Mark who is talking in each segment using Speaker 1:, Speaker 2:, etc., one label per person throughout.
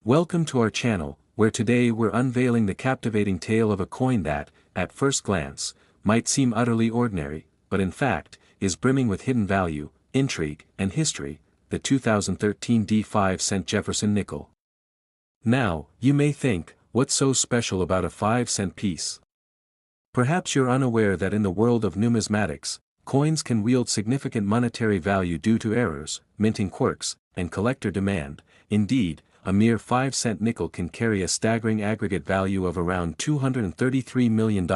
Speaker 1: Welcome to our channel, where today we're unveiling the captivating tale of a coin that, at first glance, might seem utterly ordinary, but in fact, is brimming with hidden value, intrigue, and history, the 2013 D 5-cent Jefferson nickel. Now, you may think, what's so special about a 5-cent piece? Perhaps you're unaware that in the world of numismatics, coins can wield significant monetary value due to errors, minting quirks, and collector demand. Indeed, a mere 5-cent nickel can carry a staggering aggregate value of around $233 million,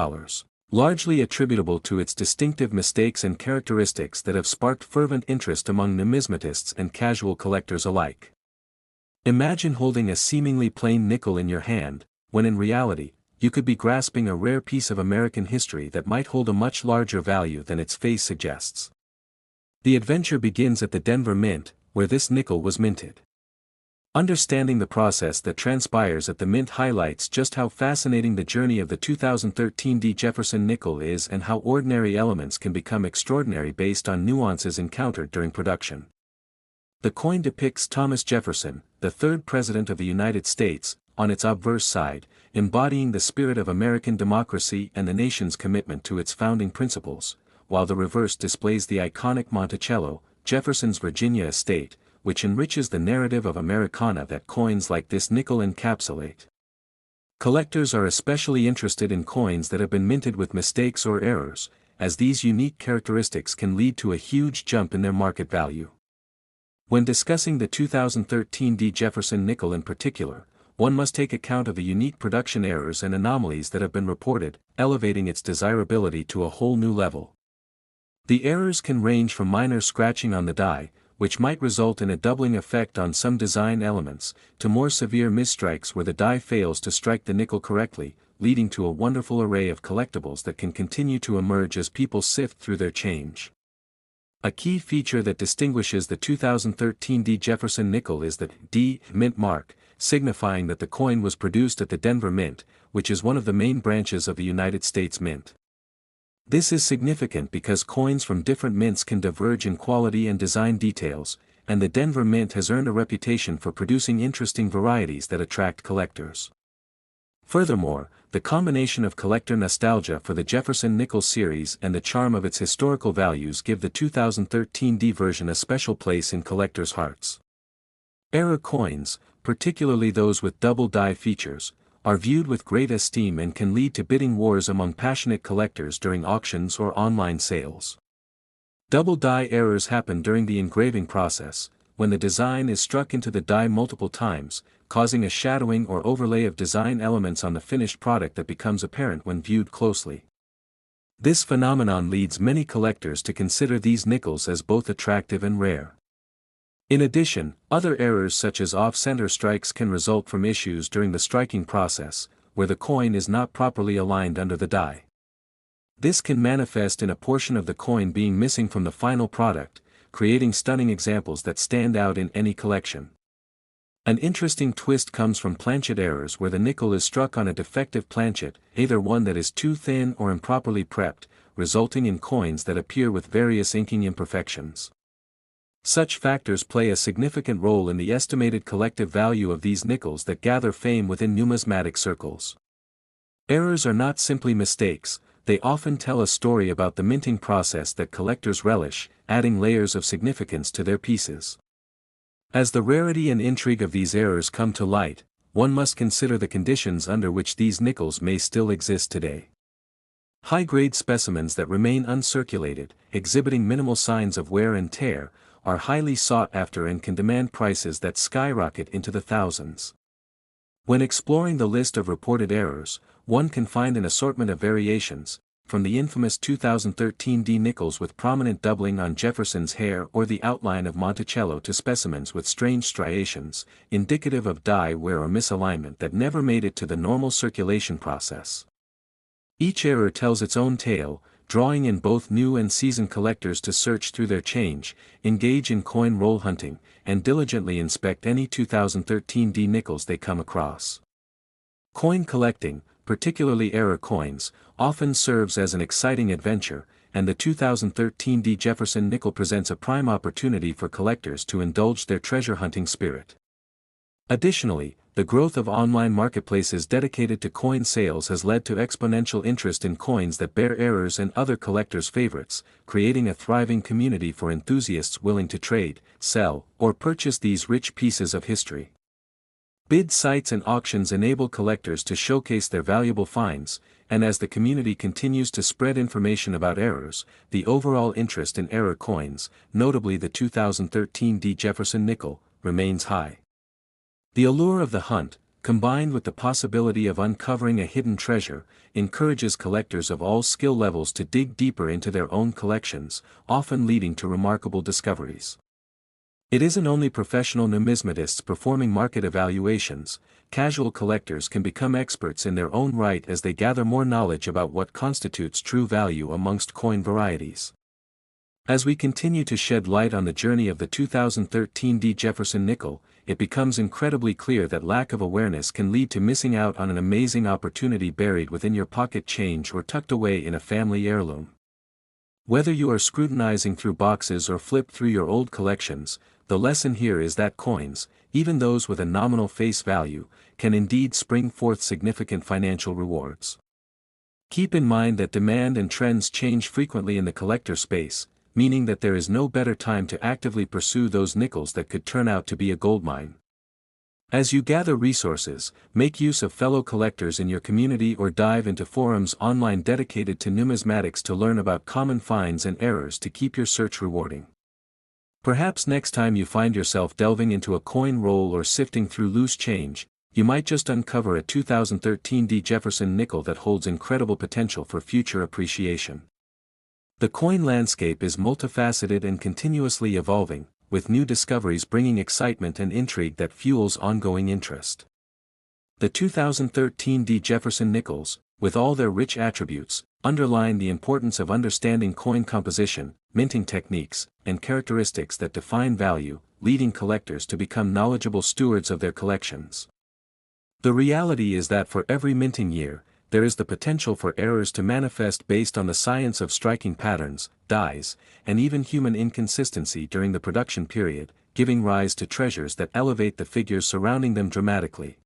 Speaker 1: largely attributable to its distinctive mistakes and characteristics that have sparked fervent interest among numismatists and casual collectors alike. Imagine holding a seemingly plain nickel in your hand, when in reality, you could be grasping a rare piece of American history that might hold a much larger value than its face suggests. The adventure begins at the Denver Mint, where this nickel was minted. Understanding the process that transpires at the mint highlights just how fascinating the journey of the 2013 D Jefferson nickel is and how ordinary elements can become extraordinary based on nuances encountered during production. The coin depicts Thomas Jefferson, the third President of the United States, on its obverse side, embodying the spirit of American democracy and the nation's commitment to its founding principles, while the reverse displays the iconic Monticello, Jefferson's Virginia estate, which enriches the narrative of Americana that coins like this nickel encapsulate. Collectors are especially interested in coins that have been minted with mistakes or errors, as these unique characteristics can lead to a huge jump in their market value. When discussing the 2013 D Jefferson nickel in particular, one must take account of the unique production errors and anomalies that have been reported, elevating its desirability to a whole new level. The errors can range from minor scratching on the die, which might result in a doubling effect on some design elements, to more severe misstrikes where the die fails to strike the nickel correctly, leading to a wonderful array of collectibles that can continue to emerge as people sift through their change. A key feature that distinguishes the 2013 D Jefferson nickel is the D mint mark, signifying that the coin was produced at the Denver Mint, which is one of the main branches of the United States Mint. This is significant because coins from different mints can diverge in quality and design details, and the Denver Mint has earned a reputation for producing interesting varieties that attract collectors. Furthermore, the combination of collector nostalgia for the Jefferson nickel series and the charm of its historical values give the 2013 D version a special place in collectors' hearts. Error coins, particularly those with double die features, are viewed with great esteem and can lead to bidding wars among passionate collectors during auctions or online sales. Double die errors happen during the engraving process, when the design is struck into the die multiple times, causing a shadowing or overlay of design elements on the finished product that becomes apparent when viewed closely. This phenomenon leads many collectors to consider these nickels as both attractive and rare. In addition, other errors such as off-center strikes can result from issues during the striking process, where the coin is not properly aligned under the die. This can manifest in a portion of the coin being missing from the final product, creating stunning examples that stand out in any collection. An interesting twist comes from planchet errors where the nickel is struck on a defective planchet, either one that is too thin or improperly prepped, resulting in coins that appear with various inking imperfections. Such factors play a significant role in the estimated collective value of these nickels that gather fame within numismatic circles. Errors are not simply mistakes, they often tell a story about the minting process that collectors relish, adding layers of significance to their pieces. As the rarity and intrigue of these errors come to light, one must consider the conditions under which these nickels may still exist today. High-grade specimens that remain uncirculated, exhibiting minimal signs of wear and tear, are highly sought after and can demand prices that skyrocket into the thousands. When exploring the list of reported errors, one can find an assortment of variations, from the infamous 2013 D nickels with prominent doubling on Jefferson's hair or the outline of Monticello to specimens with strange striations, indicative of die wear or misalignment that never made it to the normal circulation process. Each error tells its own tale, drawing in both new and seasoned collectors to search through their change, engage in coin roll hunting, and diligently inspect any 2013 D nickels they come across. Coin collecting, particularly error coins, often serves as an exciting adventure, and the 2013 D Jefferson nickel presents a prime opportunity for collectors to indulge their treasure hunting spirit. Additionally, the growth of online marketplaces dedicated to coin sales has led to exponential interest in coins that bear errors and other collectors' favorites, creating a thriving community for enthusiasts willing to trade, sell, or purchase these rich pieces of history. Bid sites and auctions enable collectors to showcase their valuable finds, and as the community continues to spread information about errors, the overall interest in error coins, notably the 2013 D Jefferson nickel, remains high. The allure of the hunt, combined with the possibility of uncovering a hidden treasure, encourages collectors of all skill levels to dig deeper into their own collections, often leading to remarkable discoveries. It isn't only professional numismatists performing market evaluations; casual collectors can become experts in their own right as they gather more knowledge about what constitutes true value amongst coin varieties. As we continue to shed light on the journey of the 2013 D Jefferson nickel, it becomes incredibly clear that lack of awareness can lead to missing out on an amazing opportunity buried within your pocket change or tucked away in a family heirloom. Whether you are scrutinizing through boxes or flip through your old collections, the lesson here is that coins, even those with a nominal face value, can indeed spring forth significant financial rewards. Keep in mind that demand and trends change frequently in the collector space, meaning that there is no better time to actively pursue those nickels that could turn out to be a goldmine. As you gather resources, make use of fellow collectors in your community or dive into forums online dedicated to numismatics to learn about common finds and errors to keep your search rewarding. Perhaps next time you find yourself delving into a coin roll or sifting through loose change, you might just uncover a 2013 D Jefferson nickel that holds incredible potential for future appreciation. The coin landscape is multifaceted and continuously evolving, with new discoveries bringing excitement and intrigue that fuels ongoing interest. The 2013 D Jefferson nickels, with all their rich attributes, underline the importance of understanding coin composition, minting techniques, and characteristics that define value, leading collectors to become knowledgeable stewards of their collections. The reality is that for every minting year, there is the potential for errors to manifest based on the science of striking patterns, dyes, and even human inconsistency during the production period, giving rise to treasures that elevate the figures surrounding them dramatically.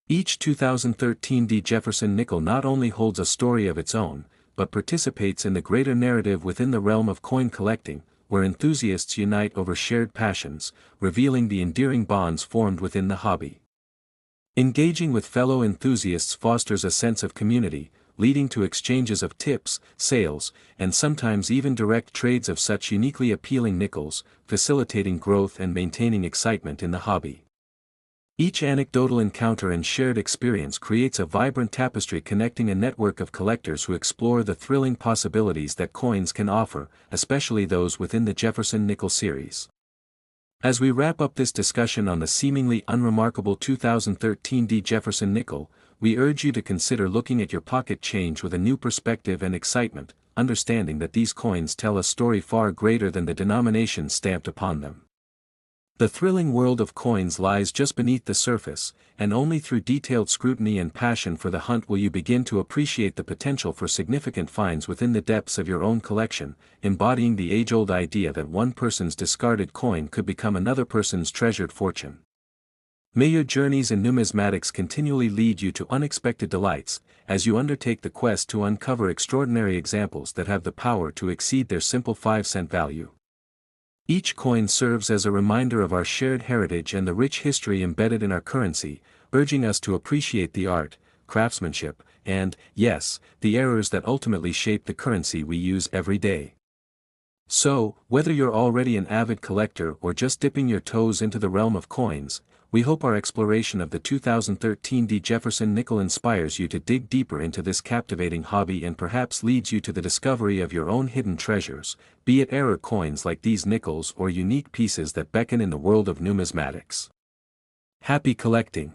Speaker 1: Each 2013 D Jefferson nickel not only holds a story of its own, but participates in the greater narrative within the realm of coin collecting, where enthusiasts unite over shared passions, revealing the endearing bonds formed within the hobby. Engaging with fellow enthusiasts fosters a sense of community, leading to exchanges of tips, sales, and sometimes even direct trades of such uniquely appealing nickels, facilitating growth and maintaining excitement in the hobby. Each anecdotal encounter and shared experience creates a vibrant tapestry connecting a network of collectors who explore the thrilling possibilities that coins can offer, especially those within the Jefferson nickel series. As we wrap up this discussion on the seemingly unremarkable 2013 D Jefferson nickel, we urge you to consider looking at your pocket change with a new perspective and excitement, understanding that these coins tell a story far greater than the denomination stamped upon them. The thrilling world of coins lies just beneath the surface, and only through detailed scrutiny and passion for the hunt will you begin to appreciate the potential for significant finds within the depths of your own collection, embodying the age-old idea that one person's discarded coin could become another person's treasured fortune. May your journeys in numismatics continually lead you to unexpected delights, as you undertake the quest to uncover extraordinary examples that have the power to exceed their simple 5-cent value. Each coin serves as a reminder of our shared heritage and the rich history embedded in our currency, urging us to appreciate the art, craftsmanship, and, yes, the errors that ultimately shape the currency we use every day. So, whether you're already an avid collector or just dipping your toes into the realm of coins, we hope our exploration of the 2013 D Jefferson nickel inspires you to dig deeper into this captivating hobby and perhaps leads you to the discovery of your own hidden treasures, be it error coins like these nickels or unique pieces that beckon in the world of numismatics. Happy collecting!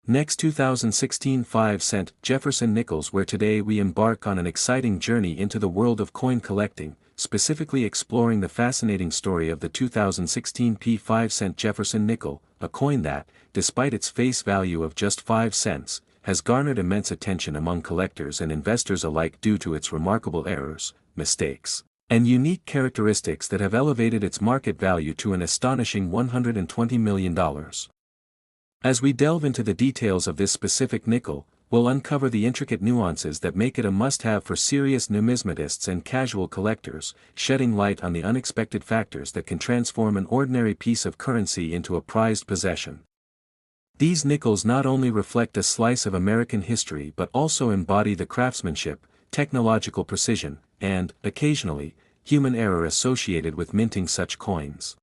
Speaker 1: Next, 2016 5-cent Jefferson nickels, where today we embark on an exciting journey into the world of coin collecting, specifically exploring the fascinating story of the 2016p 5-cent Jefferson nickel, a coin that, despite its face value of just 5 cents, has garnered immense attention among collectors and investors alike due to its remarkable errors, mistakes, and unique characteristics that have elevated its market value to an astonishing $120 million. As we delve into the details of this specific nickel, we'll uncover the intricate nuances that make it a must-have for serious numismatists and casual collectors, shedding light on the unexpected factors that can transform an ordinary piece of currency into a prized possession. These nickels not only reflect a slice of American history but also embody the craftsmanship, technological precision, and, occasionally, human error associated with minting such coins.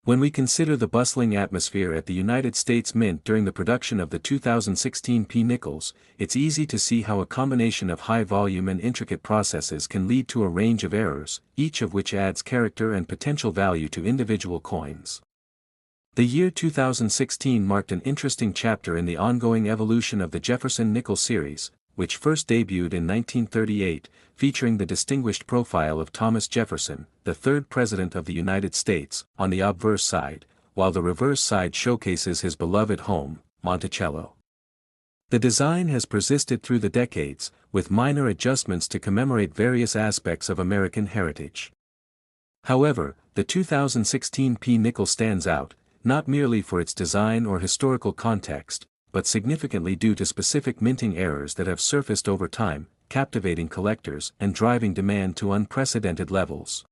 Speaker 1: When we consider the bustling atmosphere at the United States Mint during the production of the 2016p nickels, it's easy to see how a combination of high volume and intricate processes can lead to a range of errors, each of which adds character and potential value to individual coins. The year 2016 marked an interesting chapter in the ongoing evolution of the Jefferson nickel series, which first debuted in 1938, featuring the distinguished profile of Thomas Jefferson, the third President of the United States, on the obverse side, while the reverse side showcases his beloved home, Monticello. The design has persisted through the decades, with minor adjustments to commemorate various aspects of American heritage. However, the 2016p nickel stands out, not merely for its design or historical context, but significantly due to specific minting errors that have surfaced over time, captivating collectors and driving demand to unprecedented levels.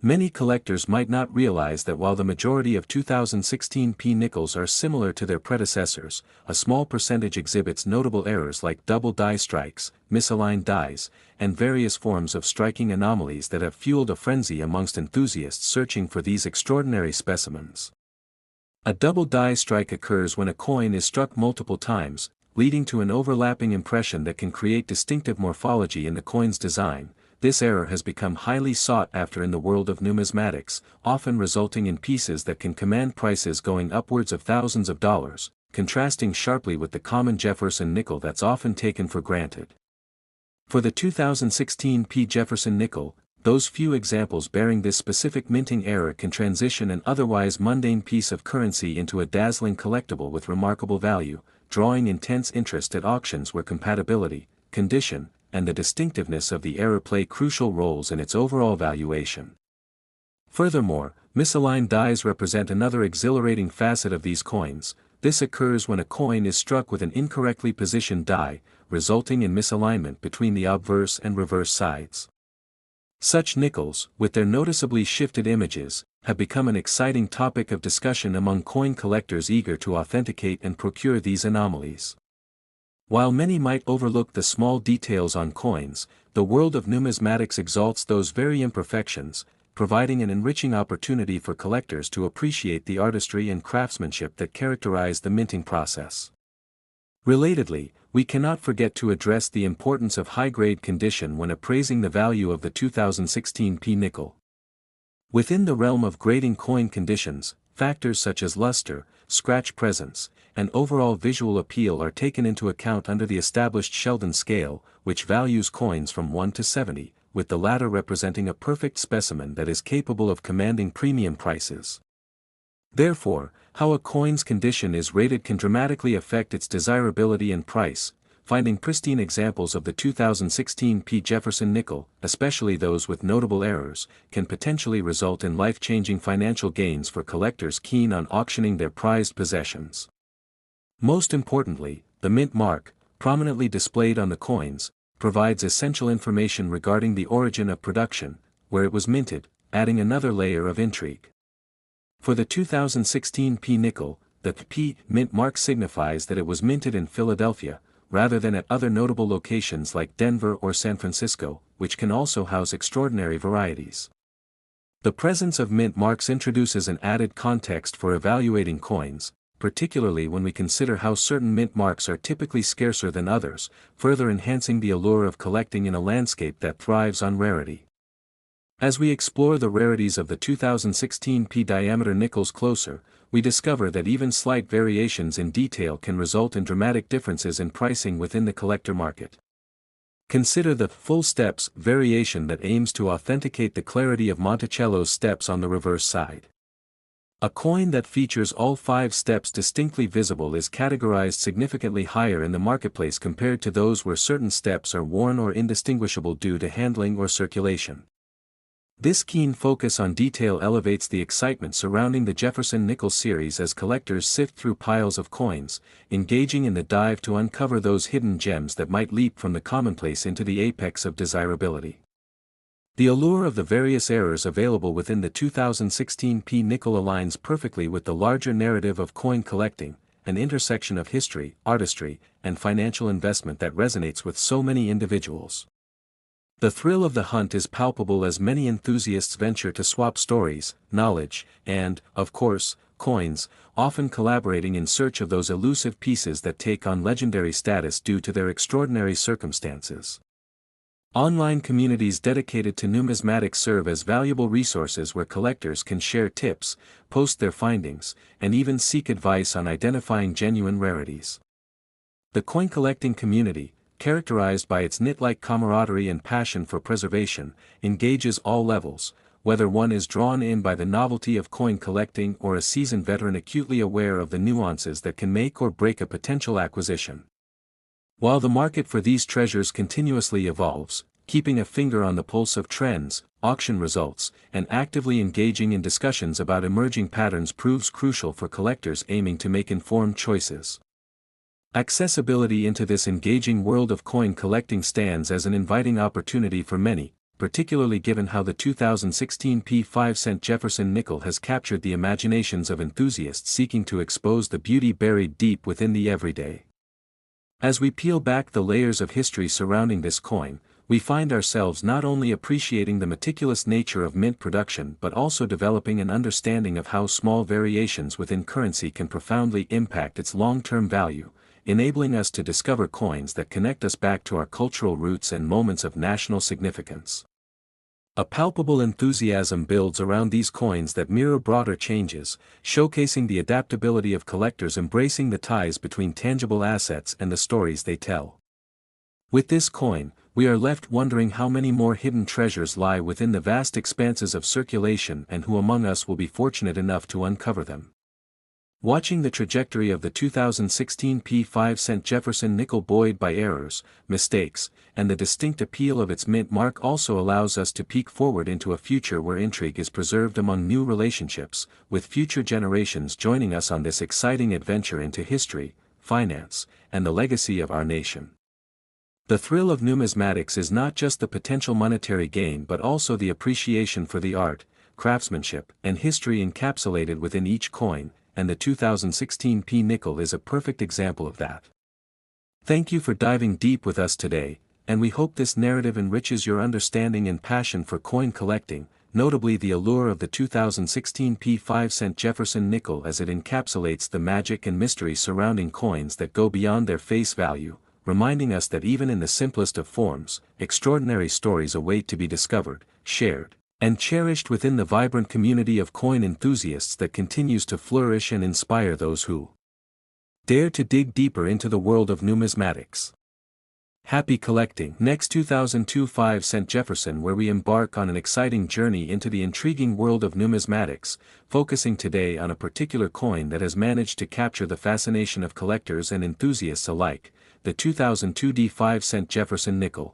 Speaker 1: Many collectors might not realize that while the majority of 2016p nickels are similar to their predecessors, a small percentage exhibits notable errors like double die strikes, misaligned dies, and various forms of striking anomalies that have fueled a frenzy amongst enthusiasts searching for these extraordinary specimens. A double die strike occurs when a coin is struck multiple times, leading to an overlapping impression that can create distinctive morphology in the coin's design. This error has become highly sought after in the world of numismatics, often resulting in pieces that can command prices going upwards of thousands of dollars, contrasting sharply with the common Jefferson nickel that's often taken for granted. For the 2016p Jefferson nickel, those few examples bearing this specific minting error can transition an otherwise mundane piece of currency into a dazzling collectible with remarkable value, drawing intense interest at auctions where compatibility, condition, and the distinctiveness of the error play crucial roles in its overall valuation. Furthermore, misaligned dies represent another exhilarating facet of these coins. This occurs when a coin is struck with an incorrectly positioned die, resulting in misalignment between the obverse and reverse sides. Such nickels, with their noticeably shifted images, have become an exciting topic of discussion among coin collectors eager to authenticate and procure these anomalies. While many might overlook the small details on coins, the world of numismatics exalts those very imperfections, providing an enriching opportunity for collectors to appreciate the artistry and craftsmanship that characterize the minting process. Relatedly, we cannot forget to address the importance of high-grade condition when appraising the value of the 2016p nickel. Within the realm of grading coin conditions, factors such as luster, scratch presence, and overall visual appeal are taken into account under the established Sheldon scale, which values coins from 1 to 70, with the latter representing a perfect specimen that is capable of commanding premium prices. Therefore, how a coin's condition is rated can dramatically affect its desirability and price. Finding pristine examples of the 2016p Jefferson nickel, especially those with notable errors, can potentially result in life-changing financial gains for collectors keen on auctioning their prized possessions. Most importantly, the mint mark, prominently displayed on the coins, provides essential information regarding the origin of production, where it was minted, adding another layer of intrigue. For the 2016p nickel, the P mint mark signifies that it was minted in Philadelphia, rather than at other notable locations like Denver or San Francisco, which can also house extraordinary varieties. The presence of mint marks introduces an added context for evaluating coins, particularly when we consider how certain mint marks are typically scarcer than others, further enhancing the allure of collecting in a landscape that thrives on rarity. As we explore the rarities of the 2016p diameter nickels closer, we discover that even slight variations in detail can result in dramatic differences in pricing within the collector market. Consider the full steps variation that aims to authenticate the clarity of Monticello's steps on the reverse side. A coin that features all 5 steps distinctly visible is categorized significantly higher in the marketplace compared to those where certain steps are worn or indistinguishable due to handling or circulation. This keen focus on detail elevates the excitement surrounding the Jefferson nickel series as collectors sift through piles of coins, engaging in the dive to uncover those hidden gems that might leap from the commonplace into the apex of desirability. The allure of the various eras available within the 2016p nickel aligns perfectly with the larger narrative of coin collecting, an intersection of history, artistry, and financial investment that resonates with so many individuals. The thrill of the hunt is palpable as many enthusiasts venture to swap stories, knowledge, and, of course, coins, often collaborating in search of those elusive pieces that take on legendary status due to their extraordinary circumstances. Online communities dedicated to numismatics serve as valuable resources where collectors can share tips, post their findings, and even seek advice on identifying genuine rarities. The coin collecting community, characterized by its knit-like camaraderie and passion for preservation, engages all levels, whether one is drawn in by the novelty of coin collecting or a seasoned veteran acutely aware of the nuances that can make or break a potential acquisition. While the market for these treasures continuously evolves, keeping a finger on the pulse of trends, auction results, and actively engaging in discussions about emerging patterns proves crucial for collectors aiming to make informed choices. Accessibility into this engaging world of coin collecting stands as an inviting opportunity for many, particularly given how the 2016p 5-cent Jefferson nickel has captured the imaginations of enthusiasts seeking to expose the beauty buried deep within the everyday. As we peel back the layers of history surrounding this coin, we find ourselves not only appreciating the meticulous nature of mint production but also developing an understanding of how small variations within currency can profoundly impact its long-term value, enabling us to discover coins that connect us back to our cultural roots and moments of national significance. A palpable enthusiasm builds around these coins that mirror broader changes, showcasing the adaptability of collectors embracing the ties between tangible assets and the stories they tell. With this coin, we are left wondering how many more hidden treasures lie within the vast expanses of circulation and who among us will be fortunate enough to uncover them. Watching the trajectory of the 2016p 5-cent Jefferson nickel buoyed by errors, mistakes, and the distinct appeal of its mint mark also allows us to peek forward into a future where intrigue is preserved among new relationships, with future generations joining us on this exciting adventure into history, finance, and the legacy of our nation. The thrill of numismatics is not just the potential monetary gain but also the appreciation for the art, craftsmanship, and history encapsulated within each coin, and the 2016p nickel is a perfect example of that. Thank you for diving deep with us today, and we hope this narrative enriches your understanding and passion for coin collecting, notably the allure of the 2016p 5-cent Jefferson nickel as it encapsulates the magic and mystery surrounding coins that go beyond their face value, reminding us that even in the simplest of forms, extraordinary stories await to be discovered, shared, and cherished within the vibrant community of coin enthusiasts that continues to flourish and inspire those who dare to dig deeper into the world of numismatics. Happy collecting! Next 2002 5-cent Jefferson, where we embark on an exciting journey into the intriguing world of numismatics, focusing today on a particular coin that has managed to capture the fascination of collectors and enthusiasts alike, the 2002 D 5-cent Jefferson nickel.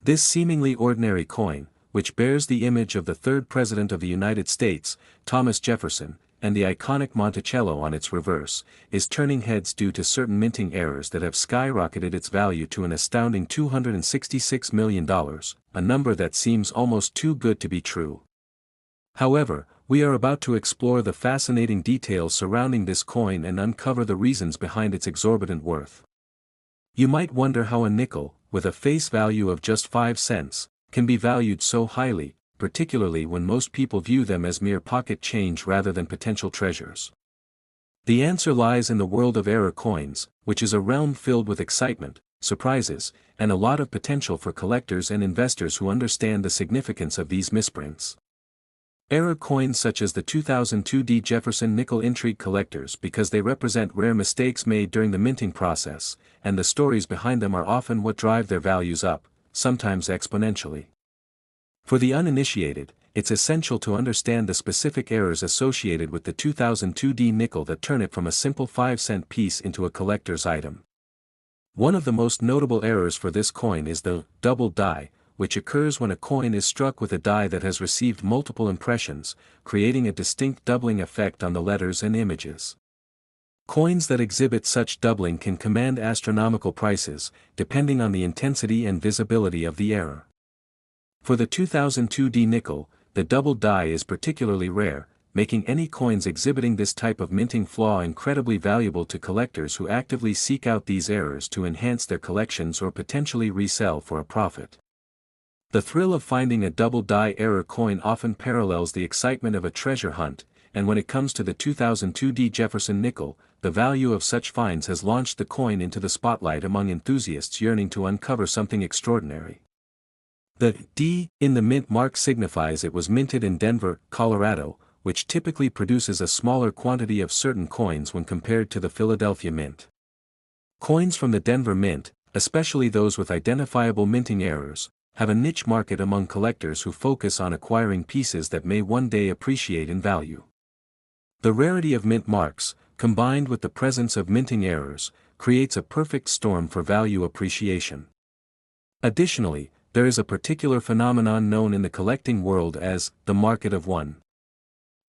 Speaker 1: This seemingly ordinary coin, which bears the image of the third President of the United States, Thomas Jefferson, and the iconic Monticello on its reverse, is turning heads due to certain minting errors that have skyrocketed its value to an astounding $266 million, a number that seems almost too good to be true. However, we are about to explore the fascinating details surrounding this coin and uncover the reasons behind its exorbitant worth. You might wonder how a nickel, with a face value of just 5 cents, can be valued so highly, particularly when most people view them as mere pocket change rather than potential treasures. The answer lies in the world of error coins, which is a realm filled with excitement, surprises, and a lot of potential for collectors and investors who understand the significance of these misprints. Error coins such as the 2002 D Jefferson nickel intrigue collectors because they represent rare mistakes made during the minting process, and the stories behind them are often what drive their values up, sometimes exponentially. For the uninitiated, it's essential to understand the specific errors associated with the 2002 D nickel that turn it from a simple 5-cent piece into a collector's item. One of the most notable errors for this coin is the double die, which occurs when a coin is struck with a die that has received multiple impressions, creating a distinct doubling effect on the letters and images. Coins that exhibit such doubling can command astronomical prices, depending on the intensity and visibility of the error. For the 2002D nickel, the doubled die is particularly rare, making any coins exhibiting this type of minting flaw incredibly valuable to collectors who actively seek out these errors to enhance their collections or potentially resell for a profit. The thrill of finding a double die error coin often parallels the excitement of a treasure hunt, and when it comes to the 2002 D Jefferson nickel, the value of such finds has launched the coin into the spotlight among enthusiasts yearning to uncover something extraordinary. The D in the mint mark signifies it was minted in Denver, Colorado, which typically produces a smaller quantity of certain coins when compared to the Philadelphia Mint. Coins from the Denver Mint, especially those with identifiable minting errors, have a niche market among collectors who focus on acquiring pieces that may one day appreciate in value. The rarity of mint marks, combined with the presence of minting errors, creates a perfect storm for value appreciation. Additionally, there is a particular phenomenon known in the collecting world as the market of one.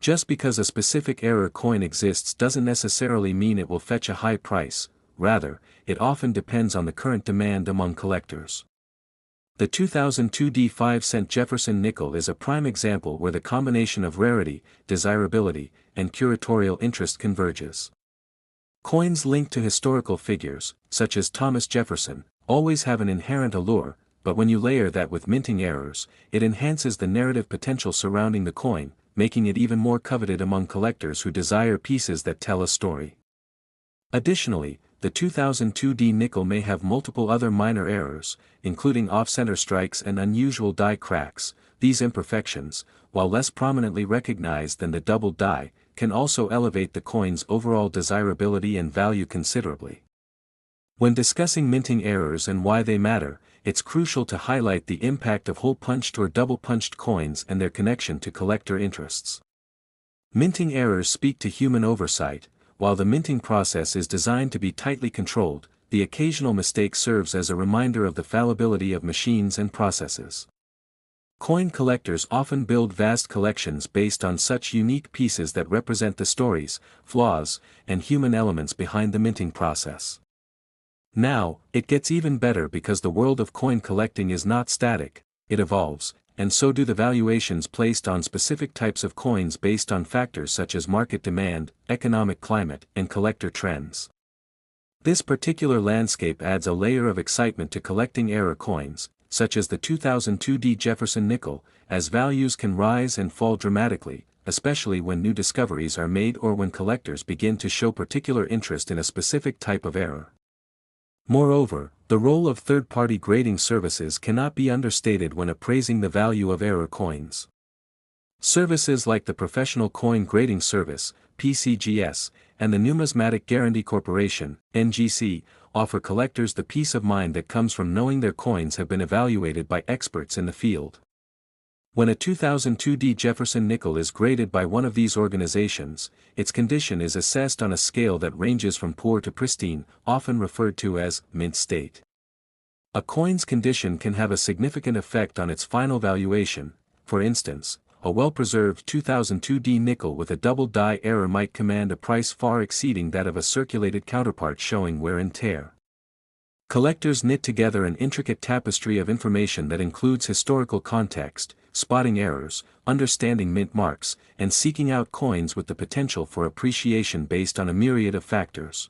Speaker 1: Just because a specific error coin exists doesn't necessarily mean it will fetch a high price, rather, it often depends on the current demand among collectors. The 2002 D 5-cent Jefferson nickel is a prime example where the combination of rarity, desirability, and curatorial interest converges. Coins linked to historical figures, such as Thomas Jefferson, always have an inherent allure, but when you layer that with minting errors, it enhances the narrative potential surrounding the coin, making it even more coveted among collectors who desire pieces that tell a story. Additionally, the 2002 D nickel may have multiple other minor errors, including off-center strikes and unusual die cracks. These imperfections, while less prominently recognized than the doubled die, can also elevate the coin's overall desirability and value considerably. When discussing minting errors and why they matter, it's crucial to highlight the impact of hole-punched or double-punched coins and their connection to collector interests. Minting errors speak to human oversight. While the minting process is designed to be tightly controlled, the occasional mistake serves as a reminder of the fallibility of machines and processes. Coin collectors often build vast collections based on such unique pieces that represent the stories, flaws, and human elements behind the minting process. Now, it gets even better because the world of coin collecting is not static, it evolves, and so do the valuations placed on specific types of coins based on factors such as market demand, economic climate, and collector trends. This particular landscape adds a layer of excitement to collecting error coins, such as the 2002 D Jefferson nickel, as values can rise and fall dramatically, especially when new discoveries are made or when collectors begin to show particular interest in a specific type of error. Moreover, the role of third-party grading services cannot be understated when appraising the value of error coins. Services like the Professional Coin Grading Service, PCGS, and the Numismatic Guarantee Corporation, NGC, offer collectors the peace of mind that comes from knowing their coins have been evaluated by experts in the field. When a 2002 D Jefferson nickel is graded by one of these organizations, its condition is assessed on a scale that ranges from poor to pristine, often referred to as mint state. A coin's condition can have a significant effect on its final valuation. For instance, a well-preserved 2002 D nickel with a double die error might command a price far exceeding that of a circulated counterpart showing wear and tear. Collectors knit together an intricate tapestry of information that includes historical context, spotting errors, understanding mint marks, and seeking out coins with the potential for appreciation based on a myriad of factors.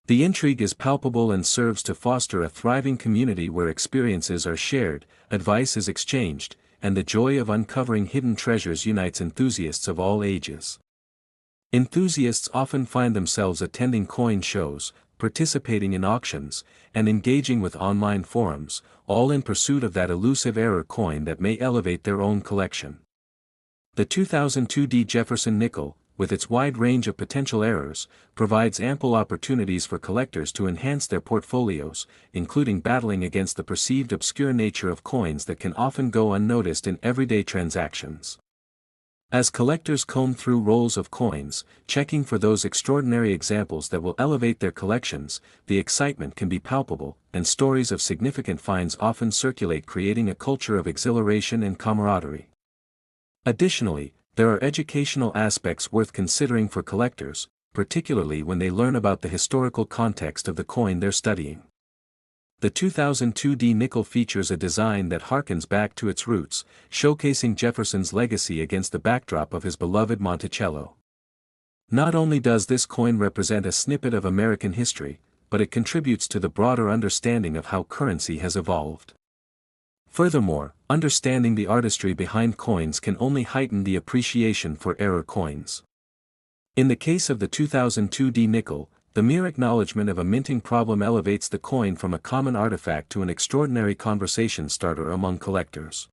Speaker 1: The intrigue is palpable and serves to foster a thriving community where experiences are shared, advice is exchanged, and the joy of uncovering hidden treasures unites enthusiasts of all ages. Enthusiasts often find themselves attending coin shows, participating in auctions, and engaging with online forums, all in pursuit of that elusive error coin that may elevate their own collection. The 2002 D Jefferson nickel, with its wide range of potential errors, provides ample opportunities for collectors to enhance their portfolios, including battling against the perceived obscure nature of coins that can often go unnoticed in everyday transactions. As collectors comb through rolls of coins, checking for those extraordinary examples that will elevate their collections, the excitement can be palpable, and stories of significant finds often circulate, creating a culture of exhilaration and camaraderie. Additionally, there are educational aspects worth considering for collectors, particularly when they learn about the historical context of the coin they're studying. The 2002 D nickel features a design that harkens back to its roots, showcasing Jefferson's legacy against the backdrop of his beloved Monticello. Not only does this coin represent a snippet of American history, but it contributes to the broader understanding of how currency has evolved. Furthermore, understanding the artistry behind coins can only heighten the appreciation for error coins. In the case of the 2002 D nickel, the mere acknowledgement of a minting problem elevates the coin from a common artifact to an extraordinary conversation starter among collectors.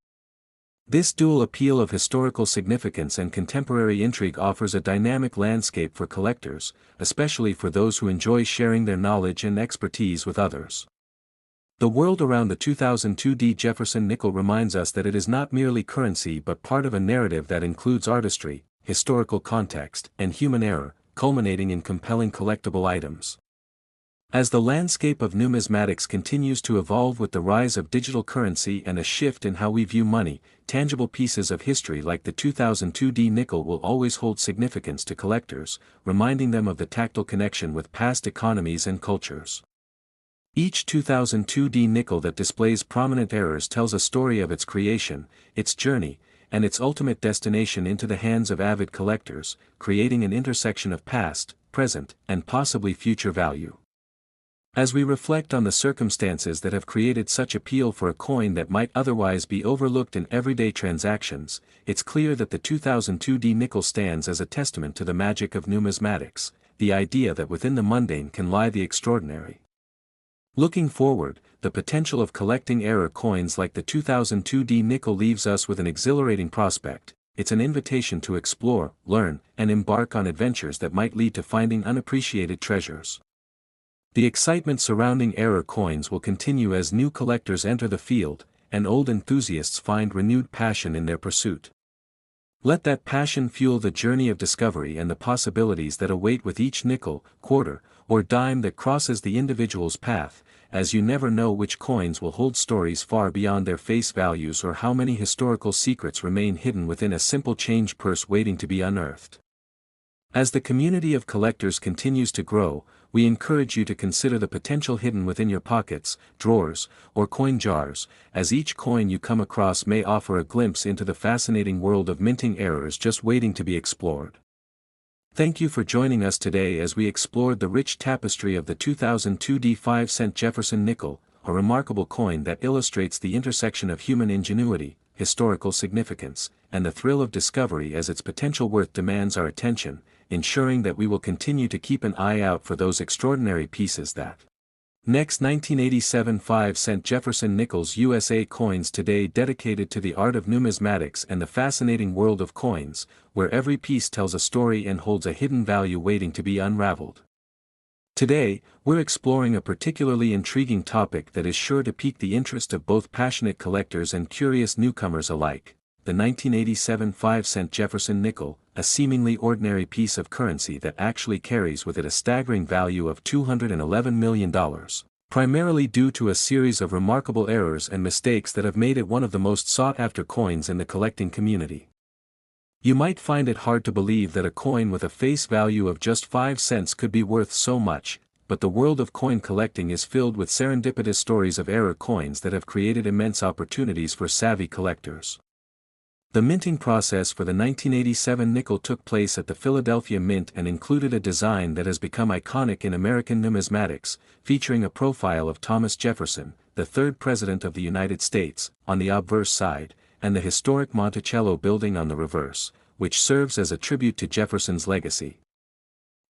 Speaker 1: This dual appeal of historical significance and contemporary intrigue offers a dynamic landscape for collectors, especially for those who enjoy sharing their knowledge and expertise with others. The world around the 2002 D Jefferson nickel reminds us that it is not merely currency but part of a narrative that includes artistry, historical context, and human error, culminating in compelling collectible items. As the landscape of numismatics continues to evolve with the rise of digital currency and a shift in how we view money, tangible pieces of history like the 2002 D nickel will always hold significance to collectors, reminding them of the tactile connection with past economies and cultures. Each 2002 D nickel that displays prominent errors tells a story of its creation, its journey, and its ultimate destination into the hands of avid collectors, creating an intersection of past, present, and possibly future value. As we reflect on the circumstances that have created such appeal for a coin that might otherwise be overlooked in everyday transactions, it's clear that the 2002 D nickel stands as a testament to the magic of numismatics, the idea that within the mundane can lie the extraordinary. Looking forward, the potential of collecting error coins like the 2002 D nickel leaves us with an exhilarating prospect. It's an invitation to explore, learn, and embark on adventures that might lead to finding unappreciated treasures. The excitement surrounding error coins will continue as new collectors enter the field, and old enthusiasts find renewed passion in their pursuit. Let that passion fuel the journey of discovery and the possibilities that await with each nickel, quarter, or dime that crosses the individual's path, as you never know which coins will hold stories far beyond their face values or how many historical secrets remain hidden within a simple change purse waiting to be unearthed. As the community of collectors continues to grow, we encourage you to consider the potential hidden within your pockets, drawers, or coin jars, as each coin you come across may offer a glimpse into the fascinating world of minting errors just waiting to be explored. Thank you for joining us today as we explored the rich tapestry of the 2002 D 5-cent Jefferson nickel, a remarkable coin that illustrates the intersection of human ingenuity, historical significance, and the thrill of discovery as its potential worth demands our attention, ensuring that we will continue to keep an eye out for those extraordinary pieces that. Next, 1987 5-cent Jefferson Nickels USA coins today, dedicated to the art of numismatics and the fascinating world of coins, where every piece tells a story and holds a hidden value waiting to be unraveled. Today, we're exploring a particularly intriguing topic that is sure to pique the interest of both passionate collectors and curious newcomers alike: the 1987 5-cent Jefferson nickel, a seemingly ordinary piece of currency that actually carries with it a staggering value of $211 million, primarily due to a series of remarkable errors and mistakes that have made it one of the most sought-after coins in the collecting community. You might find it hard to believe that a coin with a face value of just 5 cents could be worth so much, but the world of coin collecting is filled with serendipitous stories of error coins that have created immense opportunities for savvy collectors. The minting process for the 1987 nickel took place at the Philadelphia Mint and included a design that has become iconic in American numismatics, featuring a profile of Thomas Jefferson, the third President of the United States, on the obverse side, and the historic Monticello building on the reverse, which serves as a tribute to Jefferson's legacy.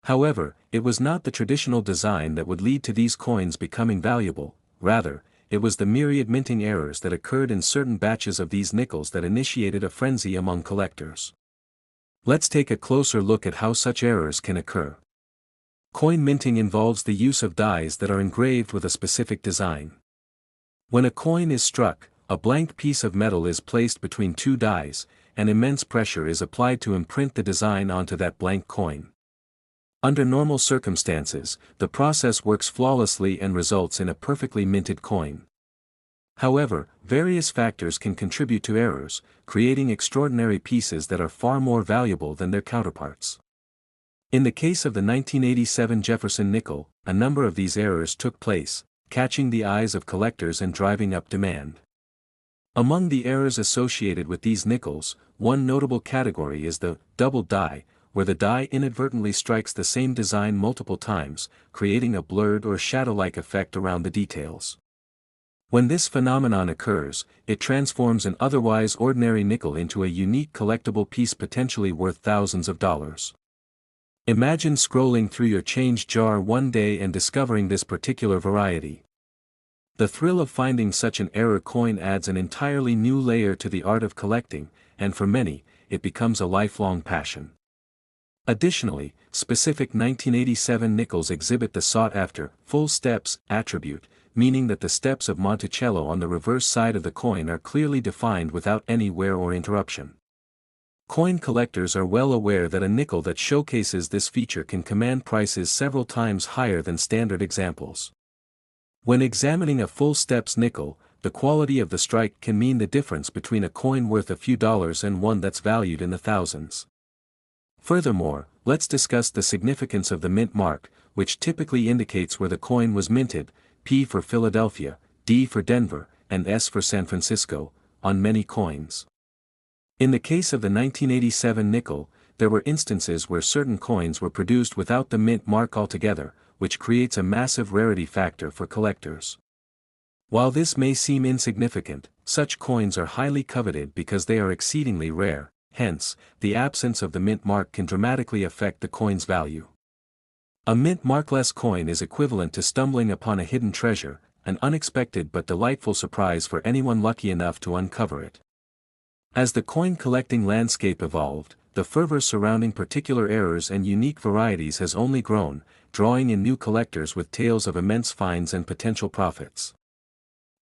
Speaker 1: However, it was not the traditional design that would lead to these coins becoming valuable, rather, it was the myriad minting errors that occurred in certain batches of these nickels that initiated a frenzy among collectors. Let's take a closer look at how such errors can occur. Coin minting involves the use of dies that are engraved with a specific design. When a coin is struck, a blank piece of metal is placed between two dies, and immense pressure is applied to imprint the design onto that blank coin. Under normal circumstances, the process works flawlessly and results in a perfectly minted coin. However, various factors can contribute to errors, creating extraordinary pieces that are far more valuable than their counterparts. In the case of the 1987 Jefferson nickel, a number of these errors took place, catching the eyes of collectors and driving up demand. Among the errors associated with these nickels, one notable category is the double die, where the die inadvertently strikes the same design multiple times, creating a blurred or shadow-like effect around the details. When this phenomenon occurs, it transforms an otherwise ordinary nickel into a unique collectible piece potentially worth thousands of dollars. Imagine scrolling through your change jar one day and discovering this particular variety. The thrill of finding such an error coin adds an entirely new layer to the art of collecting, and for many, it becomes a lifelong passion. Additionally, specific 1987 nickels exhibit the sought-after full steps attribute, meaning that the steps of Monticello on the reverse side of the coin are clearly defined without any wear or interruption. Coin collectors are well aware that a nickel that showcases this feature can command prices several times higher than standard examples. When examining a full steps nickel, the quality of the strike can mean the difference between a coin worth a few dollars and one that's valued in the thousands. Furthermore, let's discuss the significance of the mint mark, which typically indicates where the coin was minted, P for Philadelphia, D for Denver, and S for San Francisco, on many coins. In the case of the 1987 nickel, there were instances where certain coins were produced without the mint mark altogether, which creates a massive rarity factor for collectors. While this may seem insignificant, such coins are highly coveted because they are exceedingly rare. Hence, the absence of the mint mark can dramatically affect the coin's value. A mint markless coin is equivalent to stumbling upon a hidden treasure, an unexpected but delightful surprise for anyone lucky enough to uncover it. As the coin collecting landscape evolved, the fervor surrounding particular errors and unique varieties has only grown, drawing in new collectors with tales of immense finds and potential profits.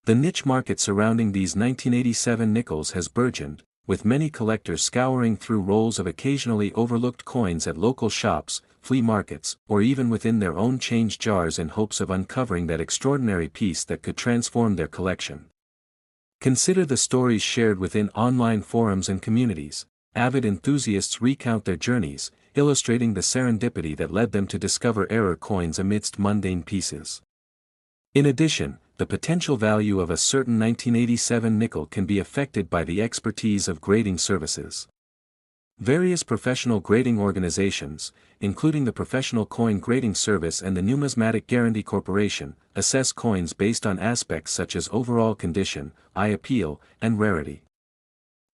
Speaker 1: The niche market surrounding these 1987 nickels has burgeoned, with many collectors scouring through rolls of occasionally overlooked coins at local shops, flea markets, or even within their own change jars in hopes of uncovering that extraordinary piece that could transform their collection. Consider the stories shared within online forums and communities. Avid enthusiasts recount their journeys, illustrating the serendipity that led them to discover error coins amidst mundane pieces. In addition, the potential value of a certain 1987 nickel can be affected by the expertise of grading services. Various professional grading organizations, including the Professional Coin Grading Service and the Numismatic Guarantee Corporation, assess coins based on aspects such as overall condition, eye appeal, and rarity.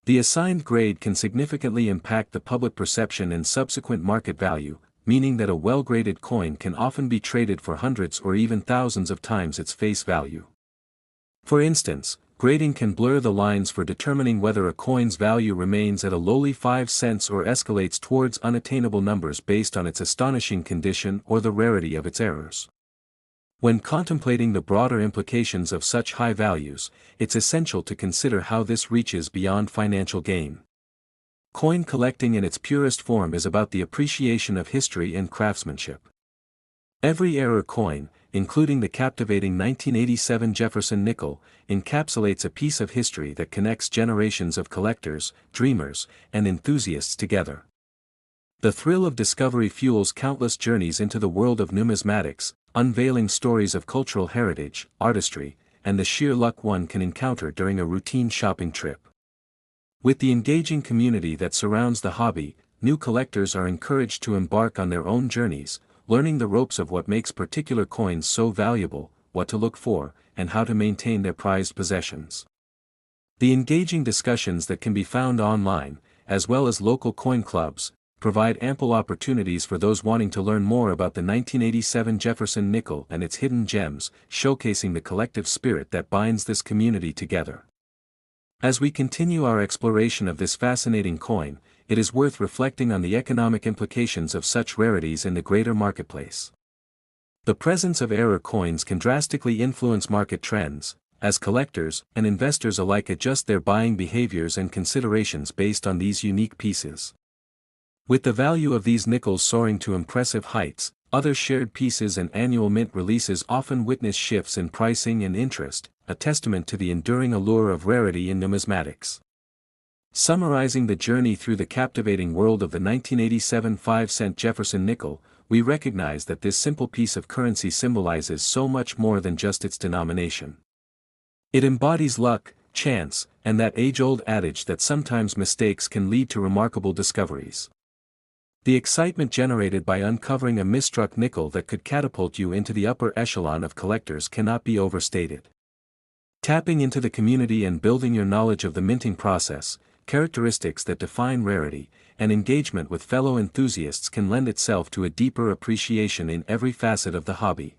Speaker 1: The assigned grade can significantly impact the public perception and subsequent market value, meaning that a well-graded coin can often be traded for hundreds or even thousands of times its face value. For instance, grading can blur the lines for determining whether a coin's value remains at a lowly 5 cents or escalates towards unattainable numbers based on its astonishing condition or the rarity of its errors. When contemplating the broader implications of such high values, it's essential to consider how this reaches beyond financial gain. Coin collecting in its purest form is about the appreciation of history and craftsmanship. Every error coin, including the captivating 1987 Jefferson nickel, encapsulates a piece of history that connects generations of collectors, dreamers, and enthusiasts together. The thrill of discovery fuels countless journeys into the world of numismatics, unveiling stories of cultural heritage, artistry, and the sheer luck one can encounter during a routine shopping trip. With the engaging community that surrounds the hobby, new collectors are encouraged to embark on their own journeys, learning the ropes of what makes particular coins so valuable, what to look for, and how to maintain their prized possessions. The engaging discussions that can be found online, as well as local coin clubs, provide ample opportunities for those wanting to learn more about the 1987 Jefferson nickel and its hidden gems, showcasing the collective spirit that binds this community together. As we continue our exploration of this fascinating coin, it is worth reflecting on the economic implications of such rarities in the greater marketplace. The presence of error coins can drastically influence market trends, as collectors and investors alike adjust their buying behaviors and considerations based on these unique pieces. With the value of these nickels soaring to impressive heights, other shared pieces and annual mint releases often witness shifts in pricing and interest, a testament to the enduring allure of rarity in numismatics. Summarizing the journey through the captivating world of the 1987 5-cent Jefferson nickel, we recognize that this simple piece of currency symbolizes so much more than just its denomination. It embodies luck, chance, and that age-old adage that sometimes mistakes can lead to remarkable discoveries. The excitement generated by uncovering a misstruck nickel that could catapult you into the upper echelon of collectors cannot be overstated. Tapping into the community and building your knowledge of the minting process, characteristics that define rarity, and engagement with fellow enthusiasts can lend itself to a deeper appreciation in every facet of the hobby.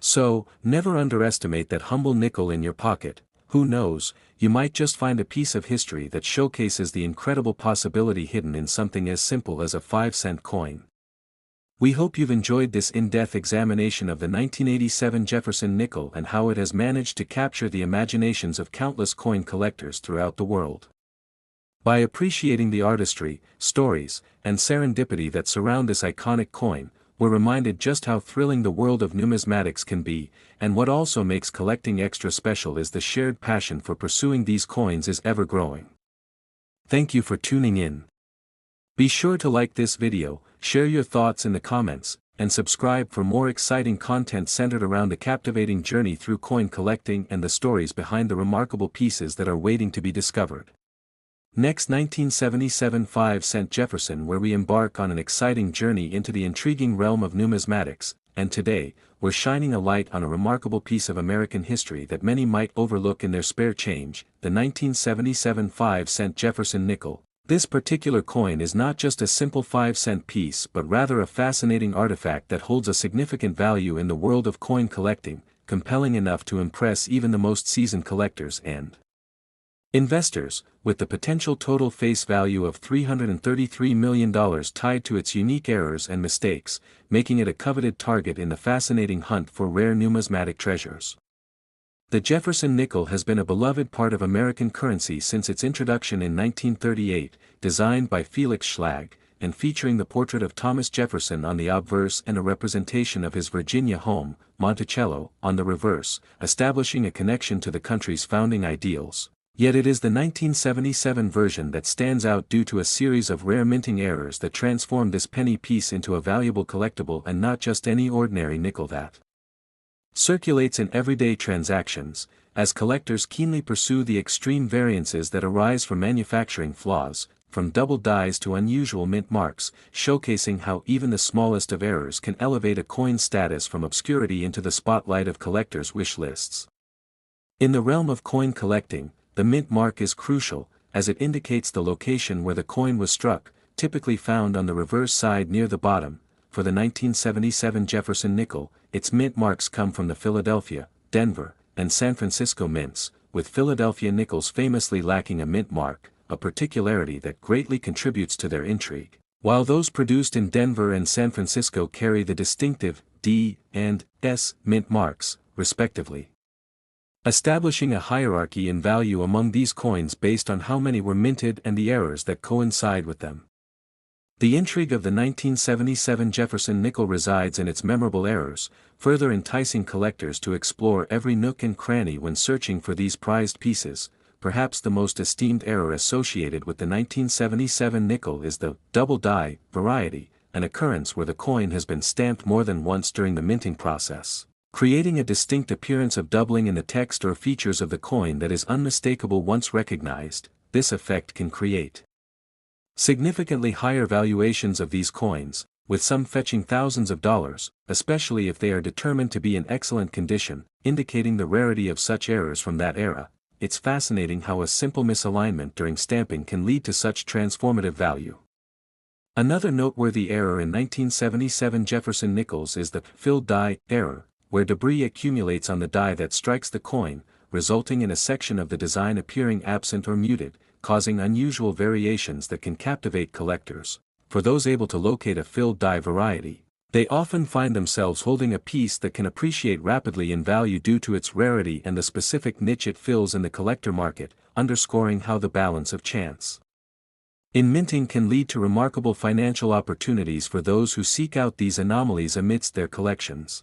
Speaker 1: So, never underestimate that humble nickel in your pocket. Who knows, you might just find a piece of history that showcases the incredible possibility hidden in something as simple as a 5-cent coin. We hope you've enjoyed this in-depth examination of the 1987 Jefferson nickel and how it has managed to capture the imaginations of countless coin collectors throughout the world. By appreciating the artistry, stories, and serendipity that surround this iconic coin, we're reminded just how thrilling the world of numismatics can be, and what also makes collecting extra special is the shared passion for pursuing these coins is ever growing. Thank you for tuning in. Be sure to like this video, share your thoughts in the comments, and subscribe for more exciting content centered around the captivating journey through coin collecting and the stories behind the remarkable pieces that are waiting to be discovered. Next, 1977 5-cent Jefferson, where we embark on an exciting journey into the intriguing realm of numismatics, and today, we're shining a light on a remarkable piece of American history that many might overlook in their spare change, the 1977 5-cent Jefferson nickel. This particular coin is not just a simple 5-cent piece but rather a fascinating artifact that holds a significant value in the world of coin collecting, compelling enough to impress even the most seasoned collectors and investors, with the potential total face value of $333 million tied to its unique errors and mistakes, making it a coveted target in the fascinating hunt for rare numismatic treasures. The Jefferson nickel has been a beloved part of American currency since its introduction in 1938, designed by Felix Schlag, and featuring the portrait of Thomas Jefferson on the obverse and a representation of his Virginia home, Monticello, on the reverse, establishing a connection to the country's founding ideals. Yet it is the 1977 version that stands out due to a series of rare minting errors that transformed this penny piece into a valuable collectible and not just any ordinary nickel that circulates in everyday transactions, as collectors keenly pursue the extreme variances that arise from manufacturing flaws, from double dies to unusual mint marks, showcasing how even the smallest of errors can elevate a coin's status from obscurity into the spotlight of collectors' wish lists. In the realm of coin collecting, the mint mark is crucial, as it indicates the location where the coin was struck, typically found on the reverse side near the bottom. For the 1977 Jefferson nickel, its mint marks come from the Philadelphia, Denver, and San Francisco mints, with Philadelphia nickels famously lacking a mint mark, a particularity that greatly contributes to their intrigue, while those produced in Denver and San Francisco carry the distinctive D and S mint marks, respectively, establishing a hierarchy in value among these coins based on how many were minted and the errors that coincide with them. The intrigue of the 1977 Jefferson nickel resides in its memorable errors, further enticing collectors to explore every nook and cranny when searching for these prized pieces. Perhaps the most esteemed error associated with the 1977 nickel is the double die variety, an occurrence where the coin has been stamped more than once during the minting process, creating a distinct appearance of doubling in the text or features of the coin that is unmistakable once recognized. This effect can create significantly higher valuations of these coins, with some fetching thousands of dollars, especially if they are determined to be in excellent condition, indicating the rarity of such errors from that era. It's fascinating how a simple misalignment during stamping can lead to such transformative value. Another noteworthy error in 1977 Jefferson nickels is the filled die error, where debris accumulates on the die that strikes the coin, resulting in a section of the design appearing absent or muted, causing unusual variations that can captivate collectors. For those able to locate a filled die variety, They often find themselves holding a piece that can appreciate rapidly in value due to its rarity and the specific niche it fills in the collector market, underscoring how the balance of chance in minting can lead to remarkable financial opportunities for those who seek out these anomalies amidst their collections.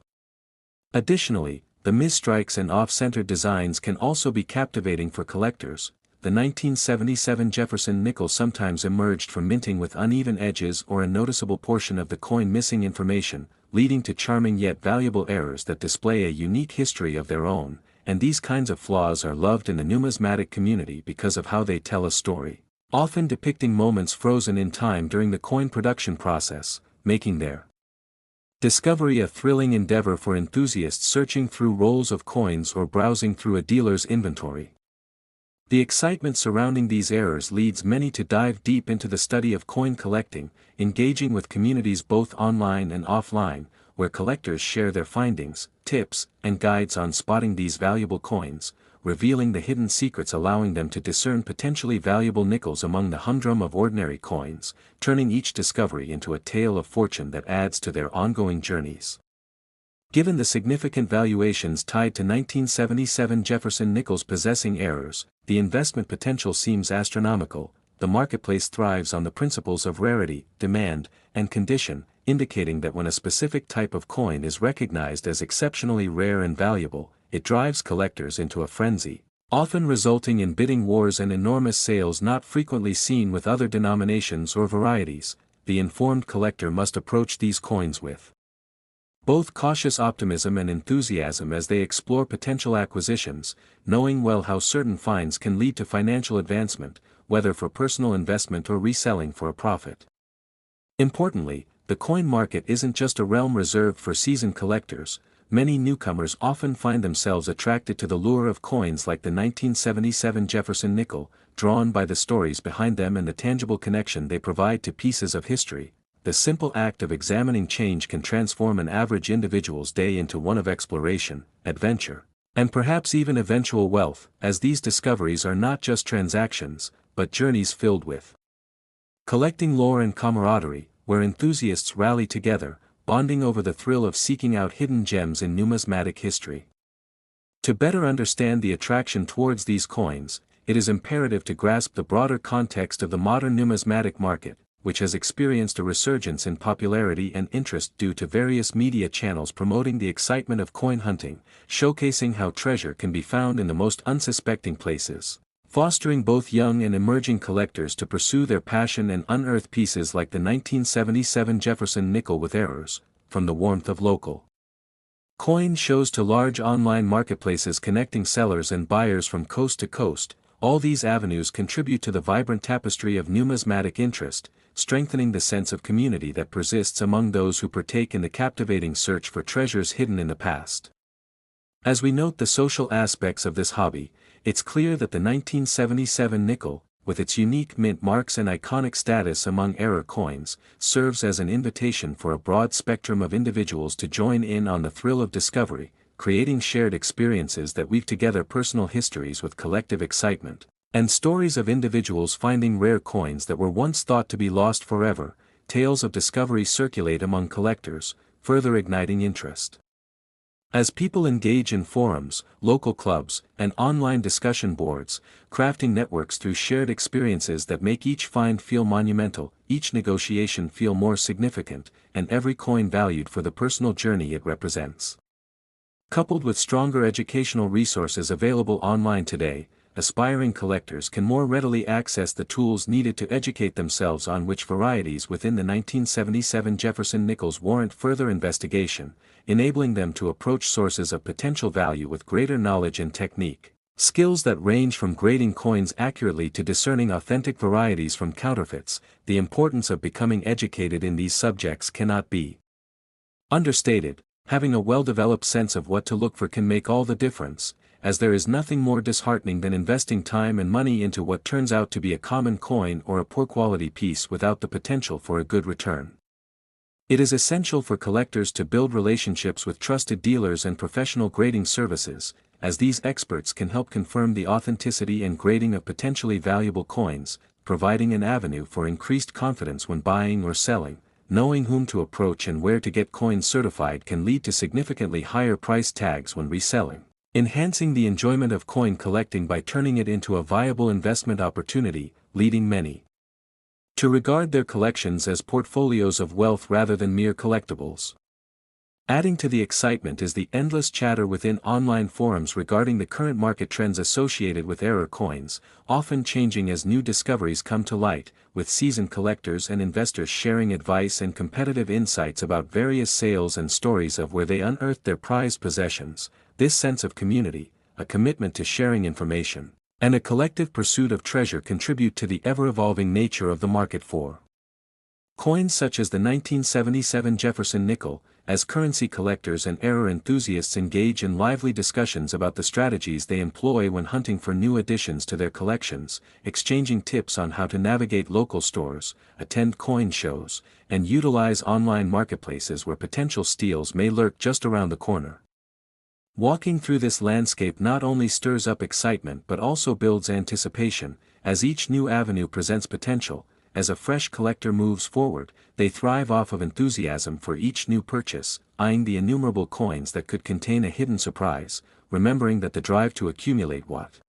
Speaker 1: Additionally, the misstrikes and off-center designs can also be captivating for collectors. The 1977 Jefferson nickel sometimes emerged from minting with uneven edges or a noticeable portion of the coin missing information, leading to charming yet valuable errors that display a unique history of their own, and these kinds of flaws are loved in the numismatic community because of how they tell a story, often depicting moments frozen in time during the coin production process, making their discovery a thrilling endeavor for enthusiasts searching through rolls of coins or browsing through a dealer's inventory. The excitement surrounding these errors leads many to dive deep into the study of coin collecting, engaging with communities both online and offline, where collectors share their findings, tips, and guides on spotting these valuable coins, revealing the hidden secrets allowing them to discern potentially valuable nickels among the humdrum of ordinary coins, turning each discovery into a tale of fortune that adds to their ongoing journeys. Given the significant valuations tied to 1977 Jefferson nickels possessing errors, the investment potential seems astronomical. The marketplace thrives on the principles of rarity, demand, and condition, indicating that when a specific type of coin is recognized as exceptionally rare and valuable, it drives collectors into a frenzy, often resulting in bidding wars and enormous sales not frequently seen with other denominations or varieties. The informed collector must approach these coins with both cautious optimism and enthusiasm as they explore potential acquisitions, knowing well how certain finds can lead to financial advancement, whether for personal investment or reselling for a profit. Importantly, the coin market isn't just a realm reserved for seasoned collectors. Many newcomers often find themselves attracted to the lure of coins like the 1977 Jefferson nickel, drawn by the stories behind them and the tangible connection they provide to pieces of history. The simple act of examining change can transform an average individual's day into one of exploration, adventure, and perhaps even eventual wealth, as these discoveries are not just transactions, but journeys filled with collecting lore and camaraderie, where enthusiasts rally together, bonding over the thrill of seeking out hidden gems in numismatic history. To better understand the attraction towards these coins, it is imperative to grasp the broader context of the modern numismatic market, which has experienced a resurgence in popularity and interest due to various media channels promoting the excitement of coin hunting, showcasing how treasure can be found in the most unsuspecting places, fostering both young and emerging collectors to pursue their passion and unearth pieces like the 1977 Jefferson nickel with errors. From the warmth of local coin shows to large online marketplaces connecting sellers and buyers from coast to coast, all these avenues contribute to the vibrant tapestry of numismatic interest, strengthening the sense of community that persists among those who partake in the captivating search for treasures hidden in the past. As we note the social aspects of this hobby, it's clear that the 1977 nickel, with its unique mint marks and iconic status among error coins, serves as an invitation for a broad spectrum of individuals to join in on the thrill of discovery, creating shared experiences that weave together personal histories with collective excitement, and stories of individuals finding rare coins that were once thought to be lost forever. Tales of discovery circulate among collectors, further igniting interest. As people engage in forums, local clubs, and online discussion boards, crafting networks through shared experiences that make each find feel monumental, each negotiation feel more significant, and every coin valued for the personal journey it represents. Coupled with stronger educational resources available online today, aspiring collectors can more readily access the tools needed to educate themselves on which varieties within the 1977 Jefferson nickels warrant further investigation, enabling them to approach sources of potential value with greater knowledge and technique. Skills that range from grading coins accurately to discerning authentic varieties from counterfeits. The importance of becoming educated in these subjects cannot be understated. Having a well-developed sense of what to look for can make all the difference, as there is nothing more disheartening than investing time and money into what turns out to be a common coin or a poor-quality piece without the potential for a good return. It is essential for collectors to build relationships with trusted dealers and professional grading services, as these experts can help confirm the authenticity and grading of potentially valuable coins, providing an avenue for increased confidence when buying or selling. knowing whom to approach and where to get coins certified can lead to significantly higher price tags when reselling, enhancing the enjoyment of coin collecting by turning it into a viable investment opportunity, leading many to regard their collections as portfolios of wealth rather than mere collectibles. Adding to the excitement is the endless chatter within online forums regarding the current market trends associated with rare coins, often changing as new discoveries come to light, with seasoned collectors and investors sharing advice and competitive insights about various sales and stories of where they unearthed their prized possessions. This sense of community, a commitment to sharing information, and a collective pursuit of treasure contribute to the ever-evolving nature of the market for coins such as the 1977 Jefferson nickel, as currency collectors and rare enthusiasts engage in lively discussions about the strategies they employ when hunting for new additions to their collections, exchanging tips on how to navigate local stores, attend coin shows, and utilize online marketplaces where potential steals may lurk just around the corner. Walking through this landscape not only stirs up excitement but also builds anticipation, as each new avenue presents potential. As a fresh collector moves forward, they thrive off of enthusiasm for each new purchase, eyeing the innumerable coins that could contain a hidden surprise, remembering that the drive to accumulate what